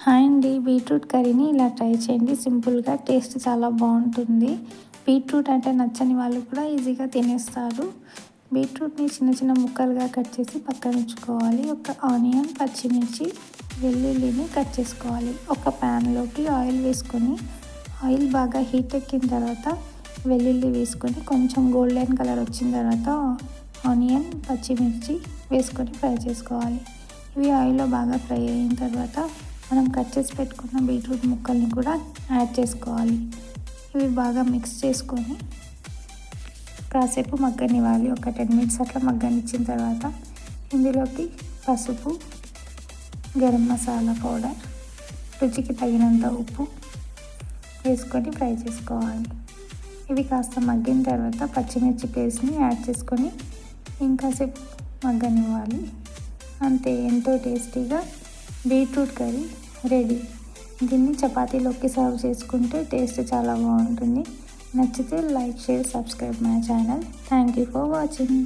Hi అండి, beetroot కర్రీని ఇలా ట్రై చేయండి. సింపుల్గా టేస్ట్ చాలా బాగుంటుంది. బీట్రూట్ అంటే నచ్చని వాళ్ళు కూడా ఈజీగా తినేస్తారు. బీట్రూట్ని చిన్న చిన్న ముక్కలుగా కట్ చేసి పక్కన ఉంచుకోవాలి. ఒక ఆనియన్, పచ్చిమిర్చి, వెల్లుల్లిని కట్ చేసుకోవాలి. ఒక ప్యాన్లోకి ఆయిల్ వేసుకొని ఆయిల్ బాగా హీట్ ఎక్కిన తర్వాత వెల్లుల్లి వేసుకొని కొంచెం గోల్డెన్ కలర్ వచ్చిన తర్వాత ఆనియన్, పచ్చిమిర్చి వేసుకొని ఫ్రై చేసుకోవాలి. ఇవి ఆయిల్లో బాగా ఫ్రై అయిన తర్వాత మనం కట్ చేసి పెట్టుకున్న బీట్రూట్ ముక్కల్ని కూడా యాడ్ చేసుకోవాలి. ఇవి బాగా మిక్స్ చేసుకొని కాసేపు మగ్గనివ్వాలి. ఒక 10 మినిట్స్ అట్లా మగ్గనిచ్చిన తర్వాత ఇందులోకి పసుపు, గరం మసాలా పౌడర్, రుచికి తగినంత ఉప్పు వేసుకొని ఫ్రై చేసుకోవాలి. ఇవి కాస్త మగ్గిన తర్వాత పచ్చిమిర్చి పేస్ట్ని యాడ్ చేసుకొని ఇంకాసేపు మగ్గనివ్వాలి. అంతే, ఎంతో టేస్టీగా బీట్రూట్ కర్రీ రెడీ. దీన్ని చపాతీలోకి సర్వ్ చేసుకుంటే టేస్ట్ చాలా బాగుంటుంది. నచ్చితే like, share, subscribe my channel. Thank you for watching.